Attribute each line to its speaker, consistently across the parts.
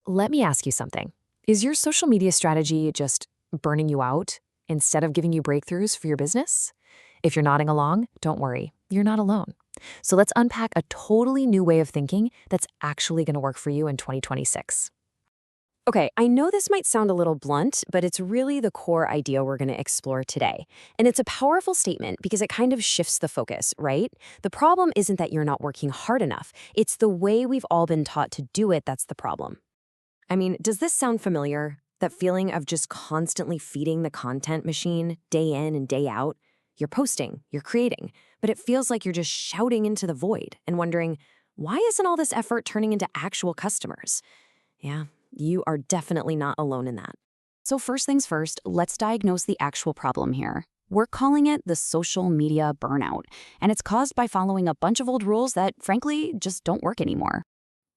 Speaker 1: Let me ask you something. Is your social media strategy just burning you out instead of giving you breakthroughs for your business? If you're nodding along, don't worry, you're not alone. So let's unpack a totally new way of thinking that's actually going to work for you in 2026.
Speaker 2: Okay, I know this might sound a little blunt, but it's really the core idea we're going to explore today. And it's a powerful statement because it kind of shifts the focus, right? The problem isn't that you're not working hard enough. It's the way we've all been taught to do it that's the problem. I mean, does this sound familiar? That feeling of just constantly feeding the content machine day in and day out? You're posting, you're creating, but it feels like you're just shouting into the void and wondering, why isn't all this effort turning into actual customers? Yeah, you are definitely not alone in that. So first things first, let's diagnose the actual problem here. We're calling it the social media burnout, and it's caused by following a bunch of old rules that, frankly, just don't work anymore.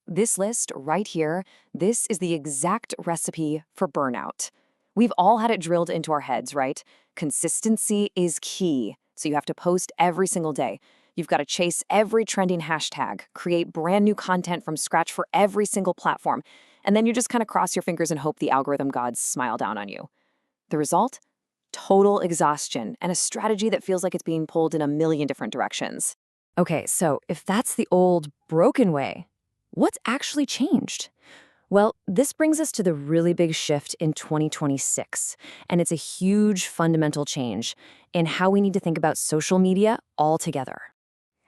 Speaker 2: This list right here, this is the exact recipe for burnout. We've all had it drilled into our heads, right? Consistency is key. So you have to post every single day. You've got to chase every trending hashtag, create brand new content from scratch for every single platform. And then you just kind of cross your fingers and hope the algorithm gods smile down on you. The result? Total exhaustion and a strategy that feels like it's being pulled in a million different directions. Okay, so if that's the old broken way, what's actually changed? Well, this brings us to the really big shift in 2026, and it's a huge fundamental change in how we need to think about social media altogether.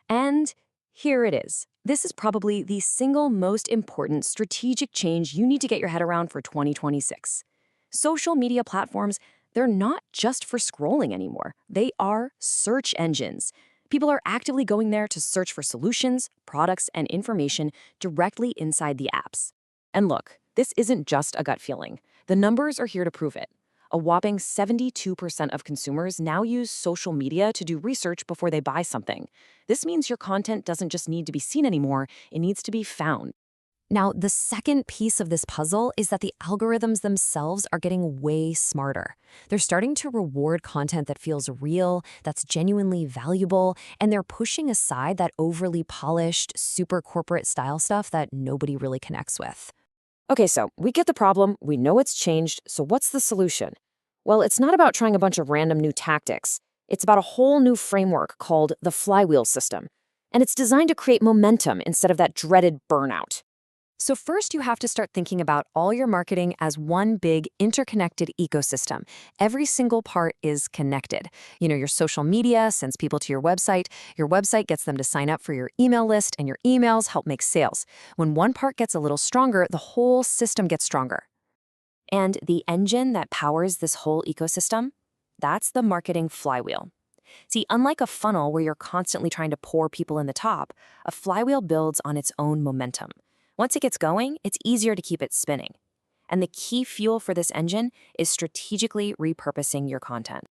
Speaker 2: And here it is. This is probably the single most important strategic change you need to get your head around for 2026. Social media platforms, they're not just for scrolling anymore. They are search engines. People are actively going there to search for solutions, products, and information directly inside the apps. And look, this isn't just a gut feeling. The numbers are here to prove it. A whopping 72% of consumers now use social media to do research before they buy something. This means your content doesn't just need to be seen anymore, it needs to be found. Now, the second piece of this puzzle is that the algorithms themselves are getting way smarter. They're starting to reward content that feels real, that's genuinely valuable, and they're pushing aside that overly polished, super corporate style stuff that nobody really connects with. Okay, so we get the problem, we know it's changed, so what's the solution? Well, it's not about trying a bunch of random new tactics. It's about a whole new framework called the Flywheel system. And it's designed to create momentum instead of that dreaded burnout. So first, you have to start thinking about all your marketing as one big interconnected ecosystem. Every single part is connected. Your social media sends people to your website gets them to sign up for your email list, and your emails help make sales. When one part gets a little stronger, the whole system gets stronger. And the engine that powers this whole ecosystem? That's the marketing flywheel. See, unlike a funnel where you're constantly trying to pour people in the top, a flywheel builds on its own momentum. Once it gets going, it's easier to keep it spinning. And the key fuel for this engine is strategically repurposing your content.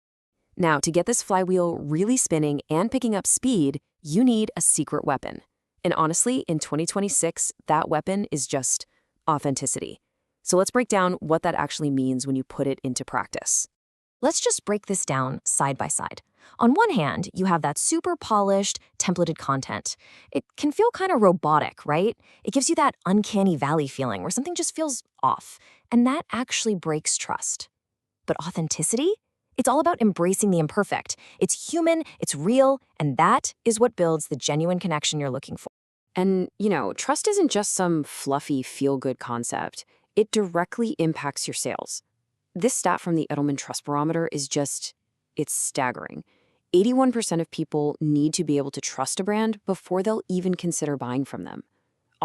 Speaker 2: Now, to get this flywheel really spinning and picking up speed, you need a secret weapon. And honestly, in 2026, that weapon is just authenticity. So let's break down what that actually means when you put it into practice. Let's just break this down side by side. On one hand, you have that super polished, templated content. It can feel kind of robotic, right? It gives you that uncanny valley feeling where something just feels off, and that actually breaks trust. But authenticity? It's all about embracing the imperfect. It's human, it's real, and that is what builds the genuine connection you're looking for. And, trust isn't just some fluffy, feel-good concept. It directly impacts your sales. This stat from the Edelman Trust Barometer is it's staggering. 81% of people need to be able to trust a brand before they'll even consider buying from them.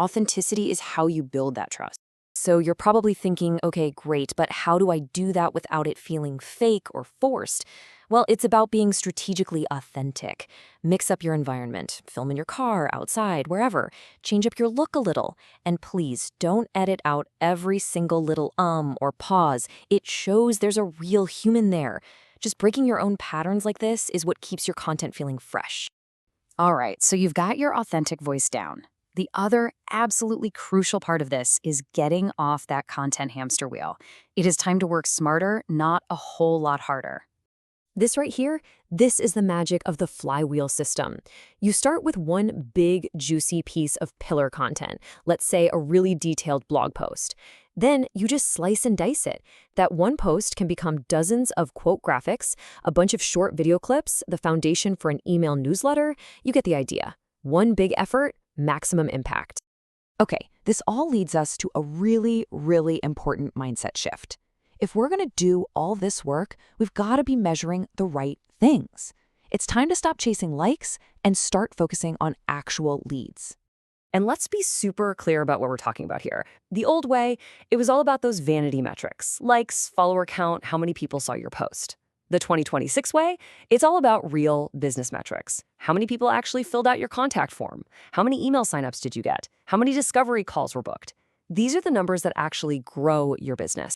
Speaker 2: Authenticity is how you build that trust. So you're probably thinking, okay, great, but how do I do that without it feeling fake or forced? Well, it's about being strategically authentic. Mix up your environment, film in your car, outside, wherever. Change up your look a little. And please don't edit out every single little or pause. It shows there's a real human there. Just breaking your own patterns like this is what keeps your content feeling fresh. All right, so you've got your authentic voice down. The other absolutely crucial part of this is getting off that content hamster wheel. It is time to work smarter, not a whole lot harder. This right here, this is the magic of the flywheel system. You start with one big, juicy piece of pillar content, let's say a really detailed blog post. Then you just slice and dice it. That one post can become dozens of quote graphics, a bunch of short video clips, the foundation for an email newsletter. You get the idea. One big effort, maximum impact.
Speaker 3: Okay, this all leads us to a really, really important mindset shift. If we're going to do all this work, we've got to be measuring the right things. It's time to stop chasing likes and start focusing on actual leads.
Speaker 2: And let's be super clear about what we're talking about here. The old way, it was all about those vanity metrics, likes, follower count, how many people saw your post. The 2026 way, it's all about real business metrics. How many people actually filled out your contact form? How many email signups did you get? How many discovery calls were booked? These are the numbers that actually grow your business.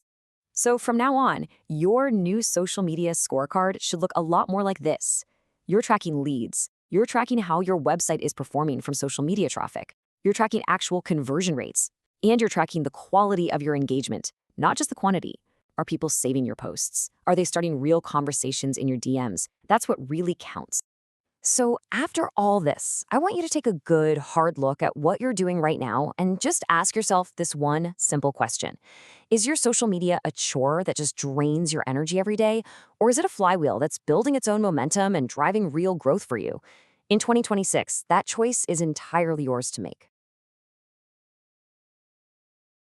Speaker 2: So from now on, your new social media scorecard should look a lot more like this. You're tracking leads. You're tracking how your website is performing from social media traffic. You're tracking actual conversion rates. And you're tracking the quality of your engagement, not just the quantity. Are people saving your posts? Are they starting real conversations in your DMs? That's what really counts. So after all this, I want you to take a good, hard look at what you're doing right now and just ask yourself this one simple question. Is your social media a chore that just drains your energy every day? Or is it a flywheel that's building its own momentum and driving real growth for you? In 2026, that choice is entirely yours to make.